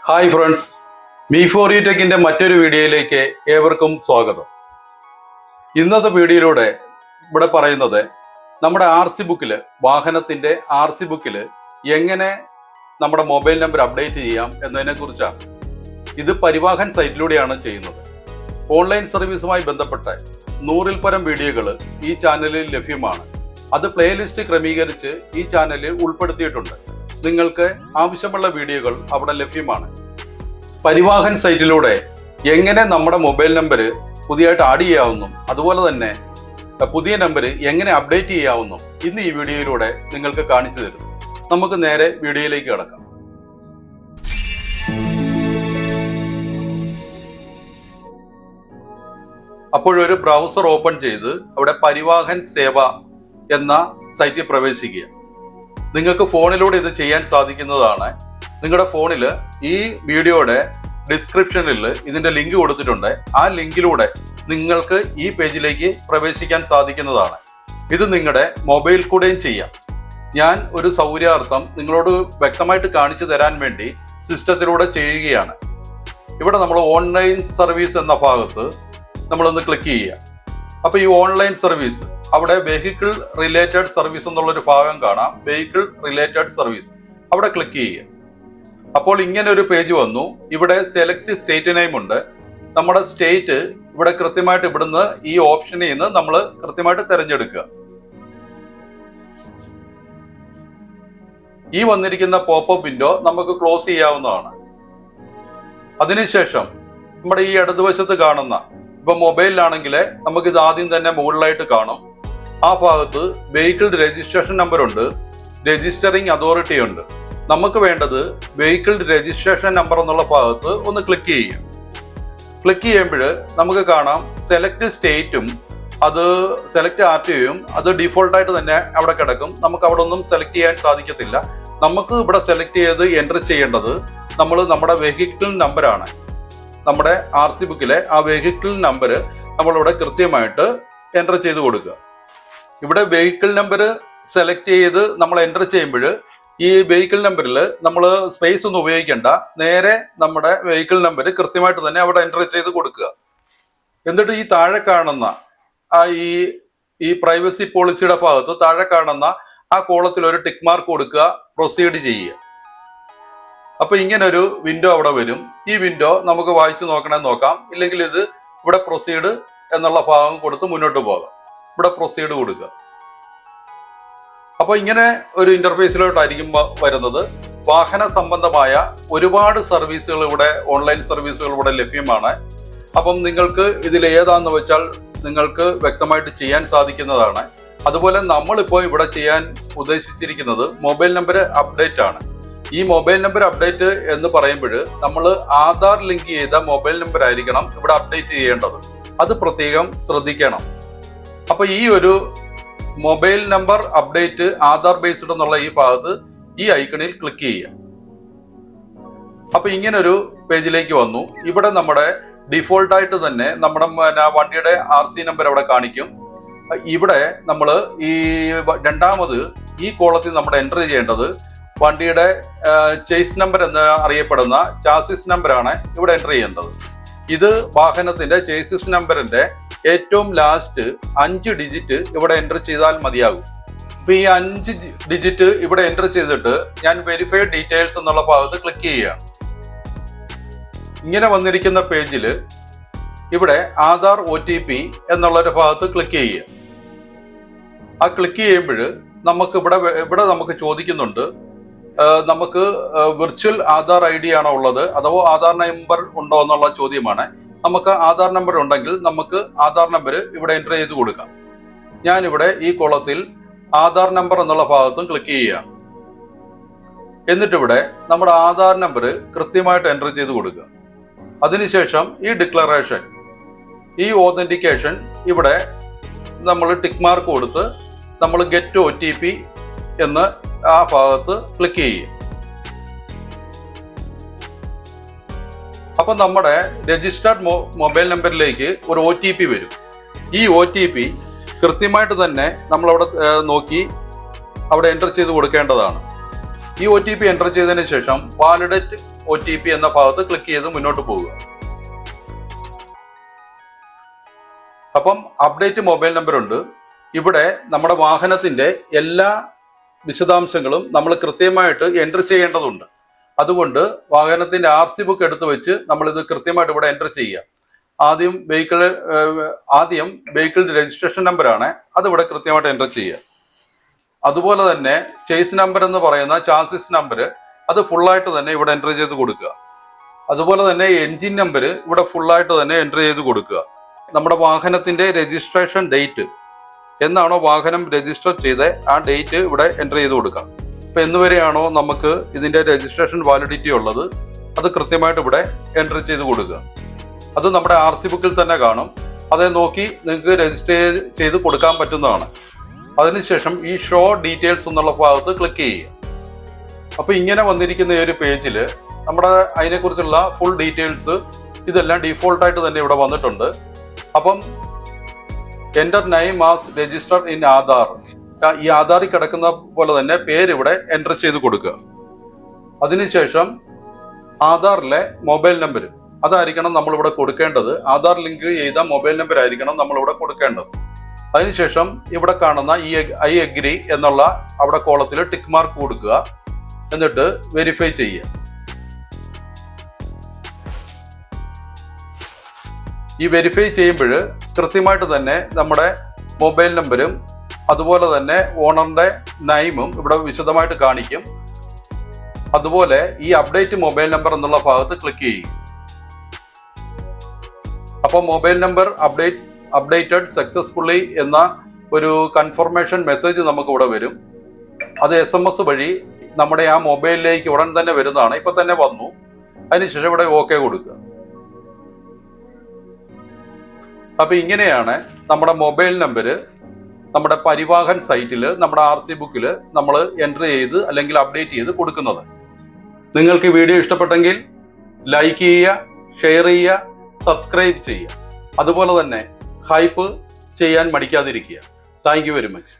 Hi friends, മീ4യു ടെക്കിൻ്റെ മറ്റൊരു വീഡിയോയിലേക്ക് ഏവർക്കും സ്വാഗതം. ഇന്നത്തെ വീഡിയോയിലൂടെ ഇവിടെ പറയുന്നത് നമ്മുടെ RC ബുക്കിൽ, വാഹനത്തിൻ്റെ RC ബുക്കിൽ എങ്ങനെ നമ്മുടെ മൊബൈൽ നമ്പർ അപ്ഡേറ്റ് ചെയ്യാം എന്നതിനെ കുറിച്ചാണ്. ഇത് പരിവാഹൻ സൈറ്റിലൂടെയാണ് ചെയ്യുന്നത്. ഓൺലൈൻ സർവീസുമായി ബന്ധപ്പെട്ട 100-ൽ പരം വീഡിയോകൾ ഈ ചാനലിൽ ലഭ്യമാണ്. അത് പ്ലേലിസ്റ്റ് ക്രമീകരിച്ച് ഈ ചാനലിൽ ഉൾപ്പെടുത്തിയിട്ടുണ്ട്. നിങ്ങൾക്ക് ആവശ്യമുള്ള വീഡിയോകൾ അവിടെ ലഭ്യമാണ്. പരിവാഹൻ സൈറ്റിലൂടെ എങ്ങനെ നമ്മുടെ മൊബൈൽ നമ്പർ പുതിയതായിട്ട് ആഡ് ചെയ്യാവുന്നു, അതുപോലെ തന്നെ പുതിയ നമ്പർ എങ്ങനെ അപ്ഡേറ്റ് ചെയ്യാവുന്നു ഇന്ന് ഈ വീഡിയോയിലൂടെ നിങ്ങൾക്ക് കാണിച്ചു തരും. നമുക്ക് നേരെ വീഡിയോയിലേക്ക് കടക്കാം. അപ്പോഴൊരു ബ്രൗസർ ഓപ്പൺ ചെയ്ത് അവിടെ പരിവാഹൻ സേവ എന്ന സൈറ്റിൽ പ്രവേശിക്കുക. നിങ്ങൾക്ക് ഫോണിലൂടെ ഇത് ചെയ്യാൻ സാധിക്കുന്നതാണ്. നിങ്ങളുടെ ഫോണിൽ ഈ വീഡിയോയുടെ ഡിസ്ക്രിപ്ഷനിൽ ഇതിൻ്റെ ലിങ്ക് കൊടുത്തിട്ടുണ്ട്. ആ ലിങ്കിലൂടെ നിങ്ങൾക്ക് ഈ പേജിലേക്ക് പ്രവേശിക്കാൻ സാധിക്കുന്നതാണ്. ഇത് നിങ്ങളുടെ മൊബൈൽ കൂടെയും ചെയ്യാം. ഞാൻ ഒരു സൗകര്യാർത്ഥം നിങ്ങളോട് വ്യക്തമായിട്ട് കാണിച്ചു തരാൻ വേണ്ടി സിസ്റ്റത്തിലൂടെ ചെയ്യുകയാണ്. ഇവിടെ നമ്മൾ ഓൺലൈൻ സർവീസ് എന്ന ഭാഗത്ത് നമ്മളൊന്ന് ക്ലിക്ക് ചെയ്യുക. അപ്പോൾ ഈ ഓൺലൈൻ സർവീസ് അവിടെ വെഹിക്കിൾ റിലേറ്റഡ് സർവീസ് എന്നുള്ളൊരു ഭാഗം കാണാം. വെഹിക്കിൾ റിലേറ്റഡ് സർവീസ് അവിടെ ക്ലിക്ക് ചെയ്യുക. അപ്പോൾ ഇങ്ങനെ ഒരു പേജ് വന്നു. ഇവിടെ സെലക്ട് സ്റ്റേറ്റ് നെയിം ഉണ്ട്. നമ്മുടെ സ്റ്റേറ്റ് ഇവിടെ കൃത്യമായിട്ട് ഇവിടുന്ന് ഈ ഓപ്ഷനിൽ നിന്ന് നമ്മൾ കൃത്യമായിട്ട് തിരഞ്ഞെടുക്കുക. ഈ വന്നിരിക്കുന്ന പോപ്പപ്പ് വിൻഡോ നമുക്ക് ക്ലോസ് ചെയ്യാവുന്നതാണ്. അതിനുശേഷം നമ്മുടെ ഈ ഇടതുവശത്ത് കാണുന്ന, ഇപ്പൊ മൊബൈലിലാണെങ്കിൽ നമുക്കിത് ആദ്യം തന്നെ മുകളിലായിട്ട് കാണും. ആ ഭാഗത്ത് വെഹിക്കിൾ രജിസ്ട്രേഷൻ നമ്പർ ഉണ്ട്, രജിസ്റ്ററിംഗ് അതോറിറ്റി ഉണ്ട്. നമുക്ക് വേണ്ടത് വെഹിക്കിൾ രജിസ്ട്രേഷൻ നമ്പർ എന്നുള്ള ഭാഗത്ത് ഒന്ന് ക്ലിക്ക് ചെയ്യും. ക്ലിക്ക് ചെയ്യുമ്പോൾ നമുക്ക് കാണാം സെലക്ട് സ്റ്റേറ്റും അത് സെലക്ട് RTOയും അത് ഡീഫോൾട്ടായിട്ട് തന്നെ അവിടെ കിടക്കും. നമുക്ക് അവിടെ ഒന്നും സെലക്ട് ചെയ്യാൻ സാധിക്കത്തില്ല. നമുക്ക് ഇവിടെ സെലക്ട് ചെയ്ത് എൻ്റർ ചെയ്യേണ്ടത് നമ്മുടെ വെഹിക്കിൾ നമ്പറാണ്. നമ്മുടെ RC ബുക്കിലെ ആ വെഹിക്കിൾ നമ്പർ നമ്മളിവിടെ കൃത്യമായിട്ട് എൻ്റർ ചെയ്ത് കൊടുക്കുക. ഇവിടെ വെഹിക്കിൾ നമ്പർ സെലക്ട് ചെയ്ത് നമ്മൾ എൻ്റർ ചെയ്യുമ്പോൾ ഈ വെഹിക്കിൾ നമ്പറിൽ നമ്മൾ സ്പേസ് ഒന്നും ഉപയോഗിക്കേണ്ട, നേരെ നമ്മുടെ വെഹിക്കിൾ നമ്പർ കൃത്യമായിട്ട് തന്നെ അവിടെ എൻ്റർ ചെയ്ത് കൊടുക്കുക. എന്നിട്ട് ഈ താഴെ കാണുന്ന ഈ പ്രൈവസി പോളിസിയുടെ ഭാഗത്ത് താഴെ കാണുന്ന ആ കോളത്തിൽ ഒരു ടിക്ക് മാർക്ക് കൊടുക്കുക, പ്രൊസീഡ് ചെയ്യുക. അപ്പൊ ഇങ്ങനൊരു വിൻഡോ അവിടെ വരും. ഈ വിൻഡോ നമുക്ക് വായിച്ചു നോക്കണമെന്ന് നോക്കാം. ഇല്ലെങ്കിൽ ഇത് ഇവിടെ പ്രൊസീഡ് എന്നുള്ള ഭാഗം കൊടുത്ത് മുന്നോട്ട് പോകാം. ഇവിടെ പ്രൊസീഡ് കൊടുക്കുക. അപ്പൊ ഇങ്ങനെ ഒരു ഇന്റർഫേസിലോട്ടായിരിക്കും വരുന്നത്. വാഹന സംബന്ധമായ ഒരുപാട് സർവീസുകൾ ഇവിടെ, ഓൺലൈൻ സർവീസുകൾ ഇവിടെ ലഭ്യമാണ്. അപ്പം നിങ്ങൾക്ക് ഇതിൽ ഏതാന്ന് വെച്ചാൽ നിങ്ങൾക്ക് വ്യക്തമായിട്ട് ചെയ്യാൻ സാധിക്കുന്നതാണ്. അതുപോലെ നമ്മളിപ്പോൾ ഇവിടെ ചെയ്യാൻ ഉദ്ദേശിച്ചിരിക്കുന്നത് മൊബൈൽ നമ്പർ അപ്ഡേറ്റ് ആണ്. ഈ മൊബൈൽ നമ്പർ അപ്ഡേറ്റ് എന്ന് പറയുമ്പോൾ നമ്മൾ ആധാർ ലിങ്ക് ചെയ്ത മൊബൈൽ നമ്പർ ആയിരിക്കണം ഇവിടെ അപ്ഡേറ്റ് ചെയ്യേണ്ടത്. അത് പ്രത്യേകം ശ്രദ്ധിക്കണം. അപ്പൊ ഈ ഒരു mobile number update Aadhaar based എന്നുള്ള ഈ ഭാഗത്ത് ഈ ഐക്കണിൽ ക്ലിക്ക് ചെയ്യുക. അപ്പൊ ഇങ്ങനൊരു പേജിലേക്ക് വന്നു. ഇവിടെ നമ്മുടെ ഡിഫോൾട്ടായിട്ട് തന്നെ നമ്മുടെ വണ്ടിയുടെ RC നമ്പർ അവിടെ കാണിക്കും. ഇവിടെ നമ്മൾ ഈ രണ്ടാമത് ഈ കോളത്തിൽ നമ്മൾ എൻ്റർ ചെയ്യേണ്ടത് വണ്ടിയുടെ ചേസ് നമ്പർ എന്ന് അറിയപ്പെടുന്ന ചാസിസ് നമ്പറാണ് ഇവിടെ എൻ്റർ ചെയ്യേണ്ടത്. ഇത് വാഹനത്തിന്റെ ചേസിസ് നമ്പറിന്റെ ഏറ്റവും ലാസ്റ്റ് 5 ഡിജിറ്റ് ഇവിടെ എൻ്റർ ചെയ്താൽ മതിയാകും. ഇപ്പൊ ഈ 5 ഡിജിറ്റ് ഇവിടെ എൻ്റർ ചെയ്തിട്ട് ഞാൻ വെരിഫൈഡ് ഡീറ്റെയിൽസ് എന്നുള്ള ഭാഗത്ത് ക്ലിക്ക് ചെയ്യുകയാണ്. ഇങ്ങനെ വന്നിരിക്കുന്ന പേജിൽ ഇവിടെ ആധാർ OTP എന്നുള്ളൊരു ഭാഗത്ത് ക്ലിക്ക് ചെയ്യുക. ആ ക്ലിക്ക് ചെയ്യുമ്പോൾ നമുക്ക് ഇവിടെ നമുക്ക് ചോദിക്കുന്നുണ്ട്, നമുക്ക് വിർച്വൽ ആധാർ ID ആണോ ഉള്ളത് അഥവാ ആധാർ നമ്പർ ഉണ്ടോ എന്നുള്ള ചോദ്യമാണ്. നമുക്ക് ആധാർ നമ്പർ ഉണ്ടെങ്കിൽ നമുക്ക് ആധാർ നമ്പർ ഇവിടെ എൻ്റർ ചെയ്ത് കൊടുക്കാം. ഞാനിവിടെ ഈ കോളത്തിൽ ആധാർ നമ്പർ എന്നുള്ള ഭാഗത്തും ക്ലിക്ക് ചെയ്യുകയാണ്. എന്നിട്ടിവിടെ നമ്മുടെ ആധാർ നമ്പർ കൃത്യമായിട്ട് എൻ്റർ ചെയ്ത് കൊടുക്കുക. അതിനുശേഷം ഈ ഡിക്ലറേഷൻ, ഈ ഓതന്റിക്കേഷൻ ഇവിടെ നമ്മൾ ടിക്ക് മാർക്ക് കൊടുത്ത് നമ്മൾ ഗെറ്റ് OTP എന്ന് ആ ഭാഗത്ത് ക്ലിക്ക് ചെയ്യുക. അപ്പൊ നമ്മുടെ രജിസ്റ്റേർഡ് മൊബൈൽ നമ്പറിലേക്ക് ഒരു OTP വരും. ഈ OTP കൃത്യമായിട്ട് തന്നെ നമ്മളവിടെ നോക്കി അവിടെ എൻ്റർ ചെയ്ത് കൊടുക്കേണ്ടതാണ്. ഈ OTP എൻ്റർ ചെയ്തതിന് ശേഷം വാലിഡേറ്റ് OTP എന്ന ഭാഗത്ത് ക്ലിക്ക് ചെയ്ത് മുന്നോട്ട് പോകുക. അപ്പം അപ്ഡേറ്റ് മൊബൈൽ നമ്പർ ഉണ്ട്. ഇവിടെ നമ്മുടെ വാഹനത്തിന്റെ എല്ലാ വിശദാംശങ്ങളും നമ്മൾ കൃത്യമായിട്ട് എൻ്റർ ചെയ്യേണ്ടതുണ്ട്. അതുകൊണ്ട് വാഹനത്തിന്റെ RC ബുക്ക് എടുത്ത് വെച്ച് നമ്മളിത് കൃത്യമായിട്ട് ഇവിടെ എൻ്റർ ചെയ്യുക. ആദ്യം വെഹിക്കിൾ രജിസ്ട്രേഷൻ നമ്പറാണ്, അതിവിടെ കൃത്യമായിട്ട് എൻ്റർ ചെയ്യുക. അതുപോലെ തന്നെ ചേസ് നമ്പർ എന്ന് പറയുന്ന ചാസിസ് നമ്പർ അത് ഫുള്ളായിട്ട് തന്നെ ഇവിടെ എൻ്റർ ചെയ്ത് കൊടുക്കുക. അതുപോലെ തന്നെ എൻജിൻ നമ്പർ ഇവിടെ ഫുള്ളായിട്ട് തന്നെ എൻ്റർ ചെയ്ത് കൊടുക്കുക. നമ്മുടെ വാഹനത്തിന്റെ രജിസ്ട്രേഷൻ ഡേറ്റ് എന്നാണോ വാഹനം രജിസ്റ്റർ ചെയ്ത് ആ ഡേറ്റ് ഇവിടെ എൻ്റർ ചെയ്ത് കൊടുക്കാം. ഇപ്പം എന്നുവരെയാണോ നമുക്ക് ഇതിൻ്റെ രജിസ്ട്രേഷൻ വാലിഡിറ്റി ഉള്ളത് അത് കൃത്യമായിട്ട് ഇവിടെ എൻ്റർ ചെയ്ത് കൊടുക്കുക. അത് നമ്മുടെ RC ബുക്കിൽ തന്നെ കാണും. അത് നോക്കി നിങ്ങൾക്ക് രജിസ്റ്റർ ചെയ്ത് കൊടുക്കാൻ പറ്റുന്നതാണ്. അതിനുശേഷം ഈ ഷോ ഡീറ്റെയിൽസ് എന്നുള്ള ഭാഗത്ത് ക്ലിക്ക് ചെയ്യുക. അപ്പോൾ ഇങ്ങനെ വന്നിരിക്കുന്ന ഈ ഒരു പേജിൽ നമ്മുടെ അതിനെക്കുറിച്ചുള്ള ഫുൾ ഡീറ്റെയിൽസ് ഇതെല്ലാം ഡീഫോൾട്ടായിട്ട് തന്നെ ഇവിടെ വന്നിട്ടുണ്ട്. അപ്പം enter name as registered in Aadhaar, ഈ ആധാറിൽ കിടക്കുന്ന പോലെ തന്നെ പേര് ഇവിടെ എൻ്റർ ചെയ്ത് കൊടുക്കുക. അതിനുശേഷം ആധാറിലെ മൊബൈൽ നമ്പർ അതായിരിക്കണം നമ്മളിവിടെ കൊടുക്കേണ്ടത്. ആധാർ ലിങ്ക് ചെയ്ത മൊബൈൽ നമ്പർ ആയിരിക്കണം നമ്മളിവിടെ കൊടുക്കേണ്ടത്. അതിനുശേഷം ഇവിടെ കാണുന്ന ഈ ഐ അഗ്രി എന്നുള്ള അവിടെ കോളത്തിൽ ടിക്ക് മാർക്ക് കൊടുക്കുക. എന്നിട്ട് വെരിഫൈ ചെയ്യുക. ഈ വെരിഫൈ ചെയ്യുമ്പോൾ കൃത്യമായിട്ട് തന്നെ നമ്മുടെ മൊബൈൽ നമ്പരും അതുപോലെ തന്നെ ഓണറിന്റെ നെയിമും ഇവിടെ വിശദമായിട്ട് കാണിക്കും. അതുപോലെ ഈ അപ്ഡേറ്റ് മൊബൈൽ നമ്പർ എന്നുള്ള ഭാഗത്ത് ക്ലിക്ക് ചെയ്യും. അപ്പോൾ മൊബൈൽ നമ്പർ അപ്ഡേറ്റഡ് സക്സസ്ഫുള്ളി എന്ന ഒരു കൺഫർമേഷൻ മെസ്സേജ് നമുക്ക് ഇവിടെ വരും. അത് SMS വഴി നമ്മുടെ ആ മൊബൈലിലേക്ക് ഉടൻ തന്നെ വരുന്നതാണ്. ഇപ്പൊ തന്നെ വന്നു. അതിനുശേഷം ഇവിടെ OK കൊടുക്കുക. അപ്പൊ ഇങ്ങനെയാണ് നമ്മുടെ മൊബൈൽ നമ്പർ നമ്മുടെ പരിവാഹൻ സൈറ്റിൽ നമ്മുടെ RC ബുക്കിൽ നമ്മൾ എൻ്റർ ചെയ്ത് അല്ലെങ്കിൽ അപ്ഡേറ്റ് ചെയ്ത് കൊടുക്കുന്നത്. നിങ്ങൾക്ക് വീഡിയോ ഇഷ്ടപ്പെട്ടെങ്കിൽ ലൈക്ക് ചെയ്യുക, ഷെയർ ചെയ്യുക, സബ്സ്ക്രൈബ് ചെയ്യുക. അതുപോലെ തന്നെ ഹൈപ്പ് ചെയ്യാൻ മടിക്കാതിരിക്കുക. Thank you very much.